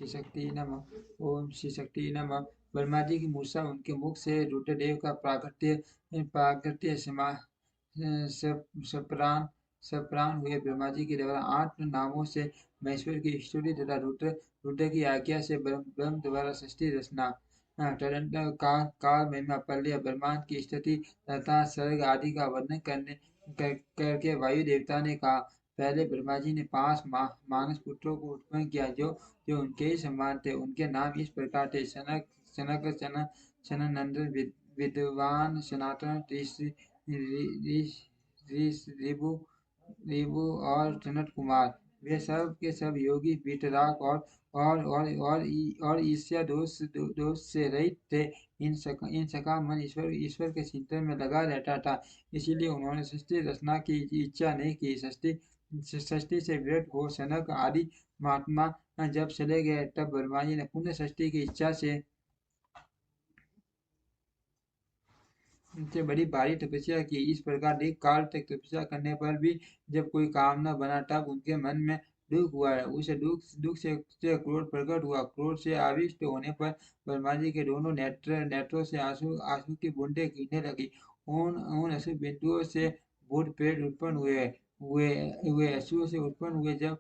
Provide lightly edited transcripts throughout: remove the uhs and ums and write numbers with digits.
श्री शक्ति नमः। ओम श्री शक्ति नमः। ब्रह्मा जी की मूसा उनके मुख से रुद्रदेव का प्रागट्य प्रागट्य समा सप्राण सप्राण हुए। ब्रह्मा जी के द्वारा 8 नामों से महेश्वर की स्तुति तथा रुद्र रुद्र की आज्ञा से ब्रह्म द्वारा सृष्टि रचना काल महिमा प्रलय ब्रह्मांड की स्थिति तथा सर्ग आदि का वर्णन करके वायु देवता ने कहा, पहले ब्रह्मा जी ने 5 मानस पुत्रों को उत्पन्न किया जो जो उनके ही समान थे। उनके नाम इस प्रकार थे, सनक सनक सनंदन विद्वान सनातन रिबु रिबु और सनत कुमार। वे सब के सब योगी वीतराग और ईर्ष्या दोष से रहित थे। इनका मन ईश्वर के चिंतन में लगा रहता था, इसीलिए उन्होंने सृष्टि रचना की इच्छा नहीं की। सृष्टि से विरत हो सनक आदि महात्मा जब चले गए, तब ब्रह्मा जी ने पुण्य सृष्टि की इच्छा से उनसे बड़ी भारी तपस्या की। इस प्रकार एक काल तक तपस्या करने पर भी जब कोई काम न बना, तब उनके मन में दुख हुआ। उसे दुख से क्रोध प्रकट हुआ। क्रोध से आविष्ट होने पर ब्रह्मा जी के दोनों नेत्रों से आंसू आंसू की बूंदें गिरने लगी। उन उन अश्रु बिंदुओं से भूत प्रेत उत्पन्न हुए हुए हुए अश्रुओं से उत्पन्न हुए। जब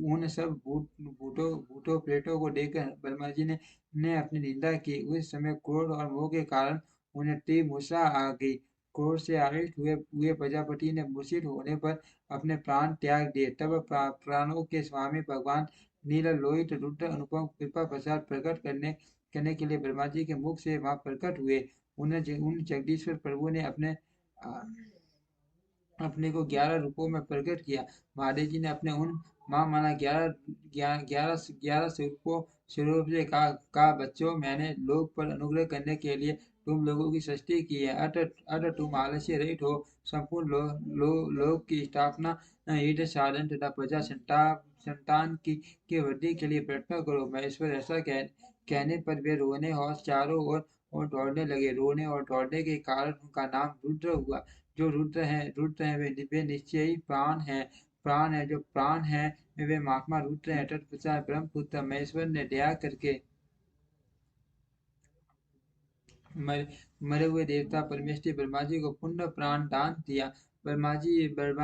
उन सब भूतों प्रेतों को देखकर ब्रह्मा जी ने अपनी निंदा की। उस समय क्रोध और मोह के कारण उन्हें तीव्र मूर्छा आ गई। क्रोध से आविष्ट हुए प्रजापति ने मूर्छित होने पर अपने प्राण त्याग दिए। तब प्राणों के स्वामी भगवान नीललोहित रुद्र अनुपम कृपा प्रसाद प्रकट करने के लिए ब्रह्मा जी के मुख से वहां प्रकट हुए। उन जगदीश्वर प्रभु ने अपने को 11 रूपों में प्रकट किया। महादेव जी ने अपने उन माना 11 स्वरूप से कहा, बच्चों, मैंने लोक पर अनुग्रह करने के लिए तुम लोगों की सृष्टि की है। अतः तुम आलस्य रहित हो संपूर्ण लोक की स्थापना, युद्ध साधन तथा प्रजा संतान की वृद्धि के लिए प्रार्थना करो। महेश्वर ऐसा कहने पर वे रोने और चारों ओर दौड़ने लगे। रोने और दौड़ने के कारण उनका नाम रुद्र हुआ। जो रुद्र हैं वे निश्चय ही प्राण है। जो प्राण है वे महात्मा रुद्र हैं। तत्पश्चात ब्रह्मपुत्र महेश्वर ने दया करके मरे हुए देवता परमेष्ठी ब्रह्मा जी को पुण्य प्राण दान दिया। ब्रह्मा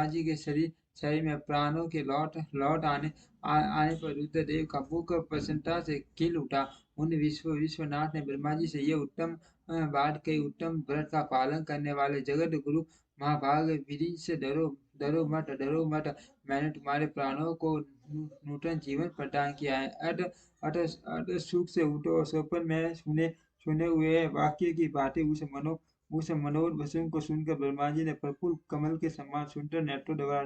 जी के शरीर में प्राणों के लौट आने पर रुद्रदेव का मुख प्रसन्नता से खिल उठा। उन विश्वनाथ ने ब्रह्मा जी से ये उत्तम बात कही, उत्तम व्रत का पालन करने वाले जगत गुरु महाभाग, विधि से डरो मत। मैंने तुम्हारे प्राणों को नूतन जीवन प्रदान किया है। अट सुख से उठो और स्वप्न में सुने हुए वाक्य की बातें उस मनोहर वचन को सुनकर ब्रह्मा जी ने प्रफुल्ल कमल के समान सुंदर नेत्रों द्वारा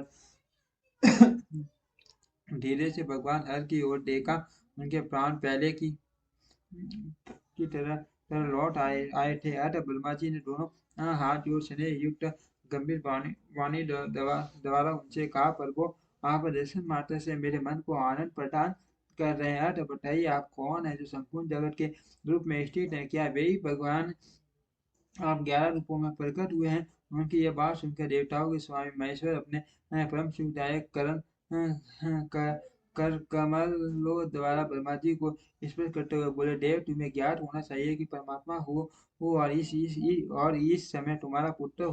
धीरे से भगवान हर की ओर देखा। उनके प्राण पहले की तरह लौट आए थे। अतः ब्रह्मा जी ने दोनों हाथ जोड़ स्नेह युक्त गंभीर वाणी द्वारा उनसे कहा, प्रभु, आप दर्शन मात्र से मेरे मन को आनंद प्रदान कर रहे हैं। तो बताइए, आप कौन है जो संपूर्ण जगत के रूप में स्थित है? क्या वे ही भगवान आप 11 रूपों में प्रकट हुए हैं? उनकी यह बात सुनकर देवताओं के स्वामी महेश्वर अपने परम सुखदायक कर कमलों द्वारा ब्रह्मा जी को स्पर्श करते हुए बोले, देव, तुम्हें ज्ञात होना चाहिए कि परमात्मा हो और इस समय तुम्हारा पुत्र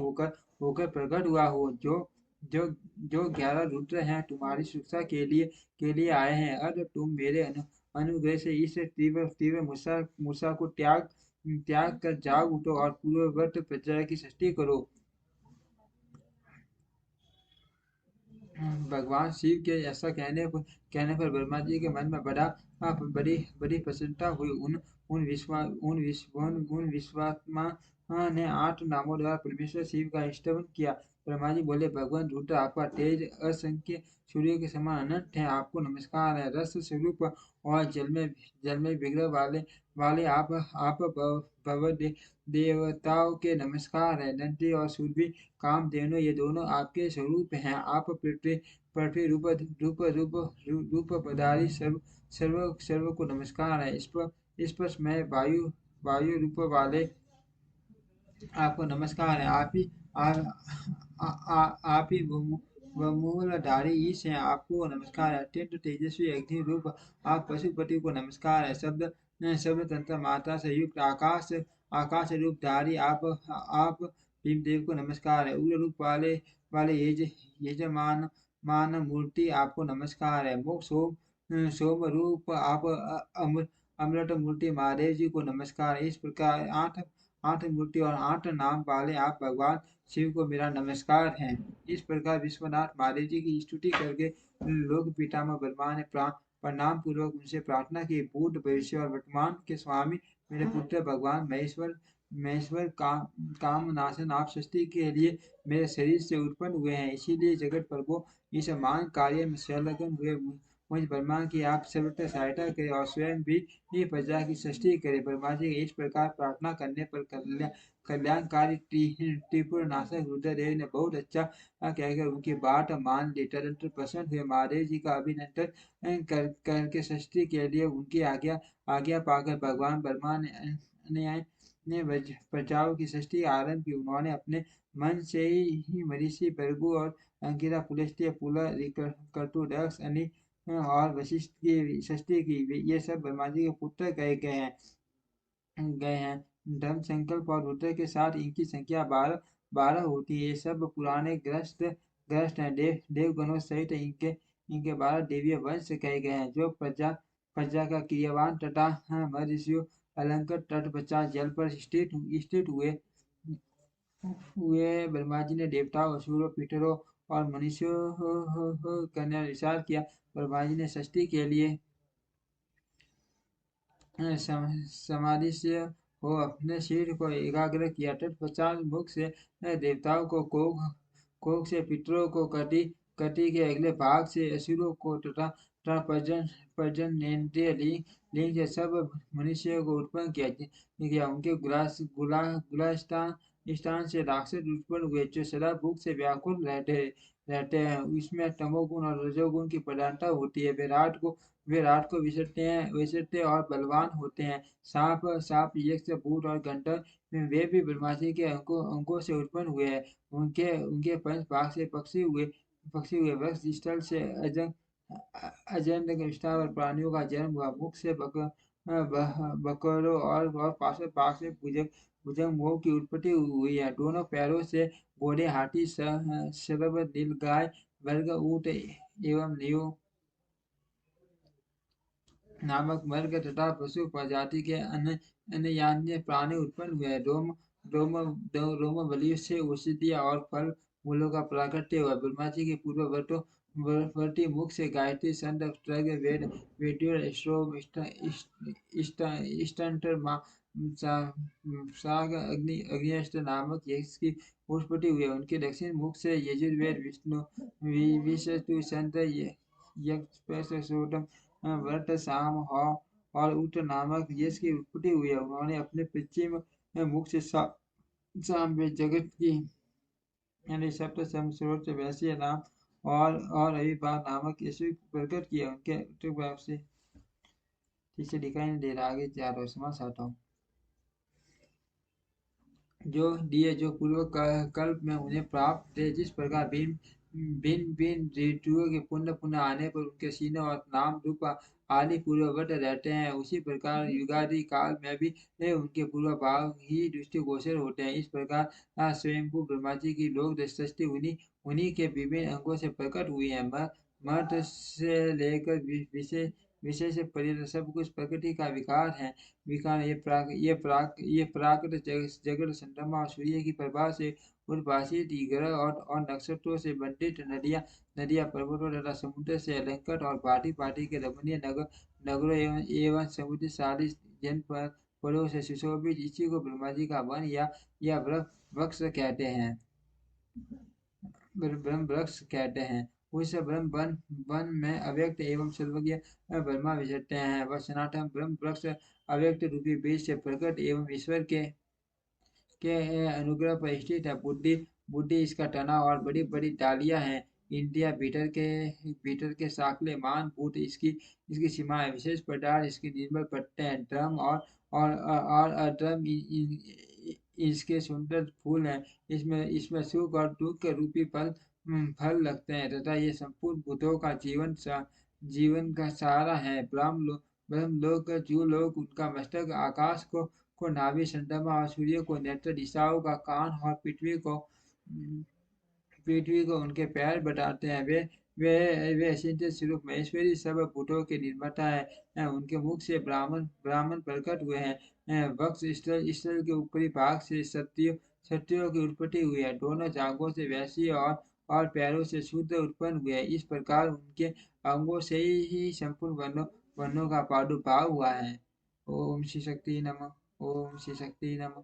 होकर प्रकट हुआ हो। जो जो 11 रुद्र हैं तुम्हारी शिक्षा के लिए आए हैं। अब तुम मेरे अनुग्रह से इस तीव्र तीव्र मूर्छा को त्याग कर जाग उठो और पूर्ववत प्रजा की सृष्टि करो। भगवान शिव के ऐसा कहने पर ब्रह्मा जी के मन में बड़ी बड़ी प्रसन्नता हुई। उन विश्वात्मा ने 8 नामों द्वारा परमेश्वर शिव का स्तवन किया। ब्रह्मा जी बोले, भगवान रुद्र, आपका तेज असंख्य सूर्य के समान अनंत है। आपको नमस्कार है। रस स्वरूप और जल में विग्रह वाले आप भव देवताओं के नमस्कार है। नंदी और सूर्य कामधेनु ये दोनों आपके स्वरूप हैं। आप पृथ्वी रूप पधारी सर्व को नमस्कार है। इस पर मैं वायु रूप वाले आपको नमस्कार है। आप ही वह मूलधारी ईश हैं, आपको नमस्कार है। अत्यंत तेजस्वी अग्नि रूप आप पशुपति को नमस्कार है। शब्द तंत्र माता से युक्त आकाश रूपधारी आप भीमदेव को नमस्कार है। उग्र रूप वाले यजमान मान मूर्ति आपको नमस्कार है। मुख सोम रूप आप अमृत मूर्ति महादेव जी को नमस्कार है। इस प्रकार आठ आठ मूर्ति और आठ नाम वाले आप भगवान शिव को मेरा नमस्कार है। इस प्रकार विश्वनाथ महादेव जी की स्तुति करके लोक पितामह ब्रह्मा ने प्रणाम पूर्वक उनसे प्रार्थना की, भूत भविष्य और वर्तमान के स्वामी मेरे पुत्र भगवान महेश्वर काम नाशन आप सृष्टि के लिए मेरे शरीर से उत्पन्न हुए हैं, इसीलिए जगत प्रभु इस महान कार्य में संलग्न हुए मुझ ब्रह्मा की आप सर्वत्र सहायता करें और स्वयं भी प्रजा की सृष्टि करें। ब्रह्मा जी इस प्रकार प्रार्थना करने पर कल्याणकारी त्रिपुर नाशक रुद्रदेव ने बहुत अच्छा कहकर उनकी बात मान ली। तदंतर प्रसन्न हुए महादेव जी का अभिनंदन करके सृष्टि के लिए उनकी आज्ञा पाकर भगवान ब्रह्मा ने प्रजाओं की सृष्टि आरंभ की। उन्होंने अपने मन से ही मरीषि भृगु और अंगिरा पुलस्त्य पुला कर्तुदक्ष अनि और वशिष्ठ की सृष्टि की। ये सब ब्रह्मा जी के पुत्र गए हैं। धर्म संकल्प और रुद्र के साथ इनकी संख्या 12 होती है। ये सब पुराने ग्रस्त हैं। देवगणों सहित इनके इनके 12 देवीय वंश कहे गए हैं, जो प्रजा का क्रियावान तथा महर्षियों अलंकृत तट पश्चात जल पर स्थित हुए ब्रह्मा जी ने देवताओं, असुरों, पितरों और मनुष्यों का विचार किया। ब्रह्मा जी ने सृष्टि के लिए समाधि से हो अपने शरीर को एकाग्र किया। तत्पश्चात मुख से देवताओं को, कोख से पितरों को, कटी के अगले भाग से असुरों को तथा पर्जन्येन्द्रिय लिंग से सब मनुष्यों को उत्पन्न किया। उनके गुला स्थान से राक्षस उत्पन्न हुए, जो सदा भूख से व्याकुल रहते हैं। इसमें तमोगुण और रजोगुण की प्रधानता होती है। वे रात को विचरते और बलवान होते हैं। साप यक्ष भूत और गंधर्व वे भी ब्रह्मा जी के अंगों से उत्पन्न हुए हैं। उनके उनके पंच भाग से पक्षी हुए। वक्ष स्थल से अजंत विस्तार प्राणियों का जन्म हुआ। मुख से बकरों और पार्श्व भाग से भुजंगों की उत्पत्ति हुई है। दोनों पैरों से घोड़े, हाथी, सरभ, नीलगाय, वर्ग, ऊंट एवं नील नामक वर्ग तथा पशु प्रजाति के अन्य प्राणी उत्पन्न हुए। रोमबलियों से औषधियाँ और फल मूलों का प्राकट्य हुआ। ब्रह्मा जी के पूर्ववर्ती मुख से गायत्री, छंद, अष्टांग, वेदियों, श्लोक, इष्टंतर, साग, अग्निष्ट नामक यक्ष की उत्पत्ति हुई। उनके दक्षिण मुख से यजुर्वेद, विष्णु छंद, यज्ञ, व्रत, साम और उट नामक यश की उत्पत्ति हुई है। उन्होंने अपने पश्चिम मुख से सामवेद, जगत की यानी सप्त स्रोत, वैश्य नाम और अविभाव नामक यश प्रकट किया। उनके उत्तर भाव से ठीक से दिखाई नहीं दे रहा, आगे जा रहा हूँ, समास आता हूँ। जो पूर्व कल्प में उन्हें प्राप्त थे, जिस प्रकार भिन्न ऋतुओं के पुनः आने पर उनके सीने और नाम रूप आदि पूर्ववत रहते हैं, उसी प्रकार युगादि काल में भी उनके पूर्व भाव ही दृष्टिगोचर होते हैं। इस प्रकार स्वयंभू ब्रह्मा जी की लोक सृष्टि उन्हीं के विभिन्न अंगों से प्रकट हुई है। मठ से लेकर विशेष पर्यटन सब कुछ प्रकृति का विकार है। ये प्राकृत जगत चंद्रमा और सूर्य की प्रभा से उद्भासित ग्रह और नक्षत्रों से मंडित नदियां पर्वतों तथा समुद्र से अलंकृत और भांति के रमणीय नगरों एवं समुद्रशाली जनपदों से सुशोभित, इसी को ब्रह्मा जी का वन या वृक्ष कहते हैं। ब्रह्म वृक्ष कहते हैं। उस ब्रह्म वन में अव्यक्त एवं सर्वज्ञ ब्रह्मा विचरते हैं। वह सनातन ब्रह्म वृक्ष अव्यक्त रूपी बीज से प्रकट एवं ईश्वर के अनुग्रह पर स्थित है। बुद्धि इसका तना और बड़ी बड़ी डालियां हैं। इंद्रिया भीतर के साकले मान भूत इसकी सीमा है। विशेष पदार्थ इसके निर्मल पट्टे हैं। ड्रम और अड्रम इसके सुंदर फूल हैं। इसमें सुख और दुख के रूपी फल फल लगते हैं तथा ये संपूर्ण बुद्धों का जीवन का सहारा है। ब्रह्मलोक का जो लोग उनका मस्तक आकाश को नाभि, चंद्रमा और सूर्य को नेत्र, दिशाओं का कान और पृथ्वी को उनके पैर बताते हैं। वे अचिंत्य स्वरूप महेश्वरी सब भूतों के निर्माता है। उनके मुख से ब्राह्मण ब्राह्मण प्रकट हुए हैं। वक्ष स्थल स्थल के ऊपरी भाग से सत्यों की उत्पत्ति हुई है। दोनों जांघों से वैसी और पैरों से शुद्ध उत्पन्न हुए हैं। इस प्रकार उनके अंगों से ही संपूर्ण वर्णों का प्रादुर्भाव हुआ है। ओम श्री शक्ति नमः। ओम श्री शक्ति नमः।